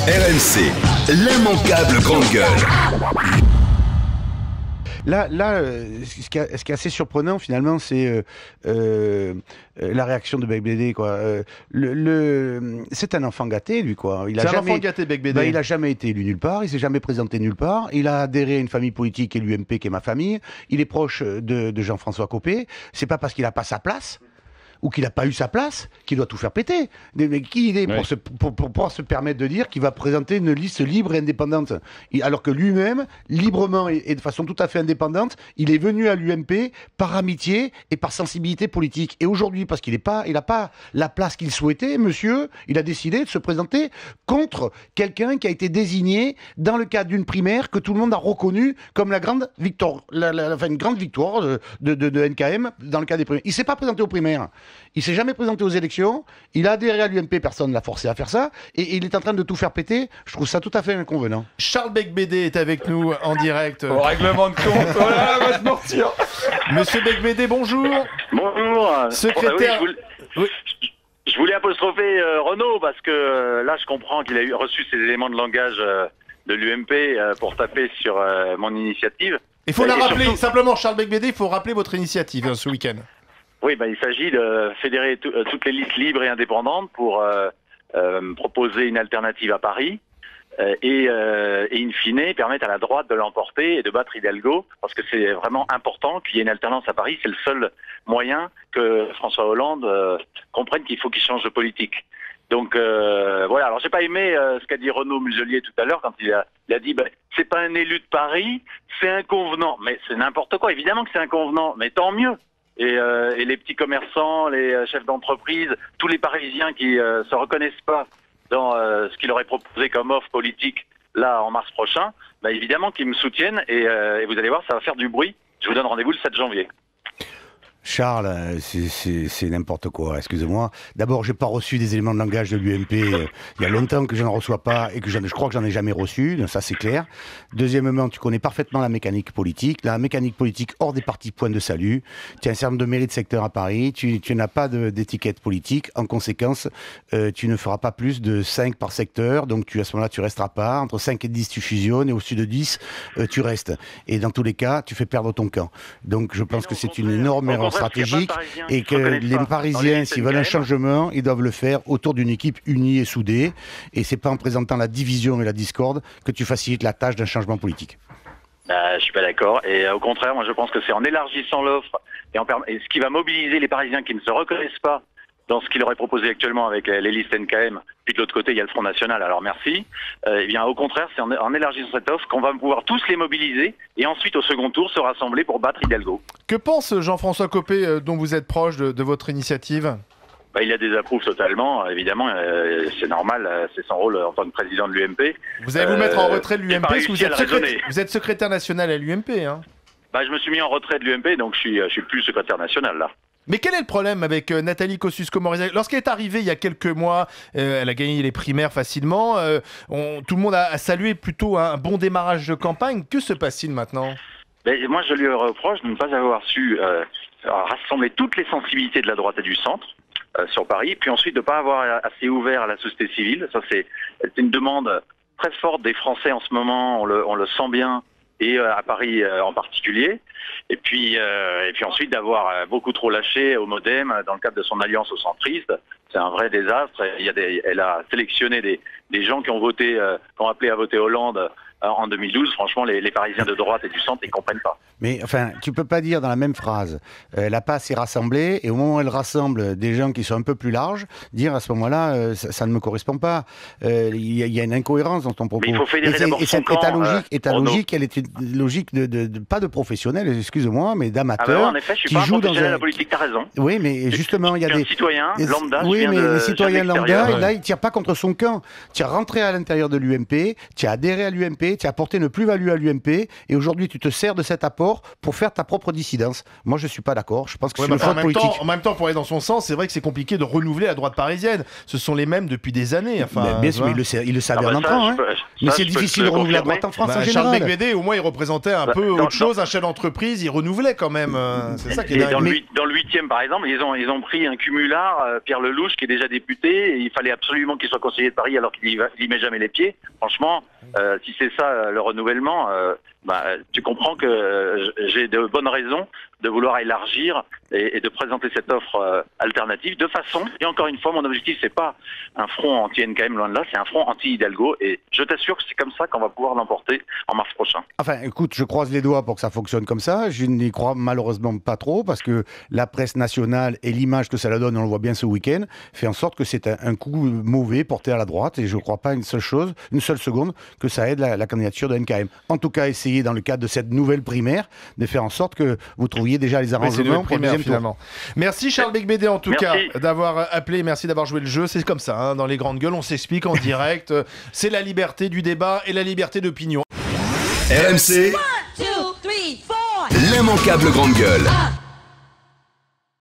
RMC, l'immanquable grande gueule. Là, ce qui est assez surprenant finalement, c'est la réaction de Beigbeder, quoi. C'est un enfant gâté, lui, quoi. C'est un enfant gâté, Beigbeder. Il a jamais été élu nulle part, il s'est jamais présenté nulle part. Il a adhéré à une famille politique qui est l'UMP, qui est ma famille. Il est proche de Jean-François Copé. C'est pas parce qu'il a pas sa place ou qu'il n'a pas eu sa place, qu'il doit tout faire péter. Mais qui il est pour pouvoir se permettre de dire qu'il va présenter une liste libre et indépendante, alors que lui-même, librement et de façon tout à fait indépendante, il est venu à l'UMP par amitié et par sensibilité politique. Et aujourd'hui, parce qu'il n'a pas la place qu'il souhaitait, monsieur, il a décidé de se présenter contre quelqu'un qui a été désigné dans le cadre d'une primaire que tout le monde a reconnue comme la grande victoire, une grande victoire de NKM dans le cadre des primaires. Il ne s'est pas présenté aux primaires. Il s'est jamais présenté aux élections, il a adhéré à l'UMP, personne ne l'a forcé à faire ça, et il est en train de tout faire péter. Je trouve ça tout à fait inconvenant. Charles Beigbeder est avec nous en direct. Au règlement de compte, voilà, va se mentir. Monsieur Beigbeder, bonjour. Bonjour. Secrétaire... Je voulais apostropher Renaud, parce que là je comprends qu'il a reçu ces éléments de langage de l'UMP pour taper sur mon initiative. Il faut la rappeler, surtout... simplement Charles Beigbeder, il faut rappeler votre initiative ce week-end. Oui, il s'agit de fédérer toutes les listes libres et indépendantes pour proposer une alternative à Paris et in fine permettre à la droite de l'emporter et de battre Hidalgo, parce que c'est vraiment important qu'il y ait une alternance à Paris. C'est le seul moyen que François Hollande comprenne qu'il faut qu'il change de politique. Donc voilà, alors j'ai pas aimé ce qu'a dit Renaud Muselier tout à l'heure quand il a dit c'est pas un élu de Paris, c'est un convenant. Mais c'est n'importe quoi, évidemment que c'est un convenant, mais tant mieux. Et les petits commerçants, les chefs d'entreprise, tous les Parisiens qui se reconnaissent pas dans ce qu'il aurait proposé comme offre politique là en mars prochain, évidemment qu'ils me soutiennent et vous allez voir, ça va faire du bruit. Je vous donne rendez-vous le 7 janvier. Charles, c'est n'importe quoi, excusez-moi. D'abord, j'ai pas reçu des éléments de langage de l'UMP. Il y a longtemps que je n'en reçois pas et que je crois que j'en ai jamais reçu, donc ça c'est clair. Deuxièmement, tu connais parfaitement la mécanique politique. La mécanique politique hors des partis point de salut. Tu as un certain nombre de mairies de secteur à Paris. Tu n'as pas d'étiquette politique. En conséquence, tu ne feras pas plus de 5 par secteur. Donc à ce moment-là, tu resteras pas. Entre 5 et 10, tu fusionnes et au-dessus de 10, tu restes. Et dans tous les cas, tu fais perdre ton camp. Donc je pense que c'est une énorme erreur stratégique et que les Parisiens, s'ils veulent un changement, ils doivent le faire autour d'une équipe unie et soudée. Et c'est pas en présentant la division et la discorde que tu facilites la tâche d'un changement politique. Je suis pas d'accord. Et au contraire, moi je pense que c'est en élargissant l'offre et ce qui va mobiliser les Parisiens qui ne se reconnaissent pas dans ce qu'il aurait proposé actuellement avec les listes NKM, puis de l'autre côté il y a le Front National, alors merci, eh bien au contraire c'est en élargissant cette offre qu'on va pouvoir tous les mobiliser et ensuite au second tour se rassembler pour battre Hidalgo. Que pense Jean-François Copé dont vous êtes proche de votre initiative ? Il a désapprouve totalement, évidemment, c'est normal, c'est son rôle en tant que président de l'UMP. Vous allez vous mettre en retrait de l'UMP parce que vous êtes secrétaire national à l'UMP, hein ? Je me suis mis en retrait de l'UMP, donc je suis plus secrétaire national là. Mais quel est le problème avec Nathalie Kosciusko-Morizet ? Lorsqu'elle est arrivée il y a quelques mois, elle a gagné les primaires facilement. Tout le monde a salué plutôt un bon démarrage de campagne. Que se passe-t-il maintenant ? Moi, je lui reproche de ne pas avoir su rassembler toutes les sensibilités de la droite et du centre sur Paris, puis ensuite de ne pas avoir assez ouvert à la société civile. Ça, c'est une demande très forte des Français en ce moment. On le sent bien. Et à Paris en particulier, et puis ensuite d'avoir beaucoup trop lâché au MoDem dans le cadre de son alliance aux centristes, c'est un vrai désastre. Elle a sélectionné des gens qui ont voté, qui ont appelé à voter Hollande en 2012. Franchement, les Parisiens de droite et du centre, ils comprennent pas. Mais enfin, tu peux pas dire dans la même phrase, elle n'a pas assez rassemblé, et au moment où elle rassemble des gens qui sont un peu plus larges, dire à ce moment-là, ça ne me correspond pas. Il y a une incohérence dans ton propos. Mais il faut fédérer d'abord son camp. Et ta logique, elle est une logique pas de professionnel, excuse-moi, mais d'amateur. En effet, je suis pas un professionnel de la politique, t'as raison. Oui, mais justement, il y a des citoyens lambda. Oui, mais les citoyens lambda, là, ils tirent pas contre son camp. Tu es rentré à l'intérieur de l'UMP, tu as adhéré à l'UMP, tu as apporté une plus-value à l'UMP, et aujourd'hui, tu te sers de cet apport pour faire ta propre dissidence. Moi, je suis pas d'accord. Je pense que c'est une faute politique. En même temps, pour aller dans son sens, c'est vrai que c'est compliqué de renouveler la droite parisienne. Ce sont les mêmes depuis des années. Enfin, bien sûr, il le savait en entrant. Mais c'est difficile de renouveler la droite en France en général. Charles Beigbeder, au moins, il représentait un peu autre chose, un chef d'entreprise. Il renouvelait quand même. C'est ça qui est dingue. Dans le 18e par exemple, ils ont pris un cumulard, Pierre Lelouch, qui est déjà député, et il fallait absolument qu'il soit conseiller de Paris alors qu'il y met jamais les pieds. Franchement, si c'est ça le renouvellement, tu comprends que j'ai de bonnes raisons de vouloir élargir et de présenter cette offre alternative de façon, et encore une fois, mon objectif c'est pas un front anti-NKM, loin de là, c'est un front anti-Hidalgo, et je t'assure que c'est comme ça qu'on va pouvoir l'emporter en mars prochain. Enfin, écoute, je croise les doigts pour que ça fonctionne comme ça. Je n'y crois malheureusement pas trop parce que la presse nationale et l'image que ça la donne, on le voit bien ce week-end, fait en sorte que c'est un coup mauvais porté à la droite, et je ne crois pas une seule seconde que ça aide la candidature de NKM. En tout cas, essayez dans le cadre de cette nouvelle primaire de faire en sorte que vous trouviez déjà les arrangements pour le deuxième tour. Merci Charles Becbédé en tout cas d'avoir appelé, merci d'avoir joué le jeu. C'est comme ça, hein, dans les grandes gueules, on s'explique en direct. C'est la liberté du débat et la liberté d'opinion. RMC, l'immanquable grande gueule.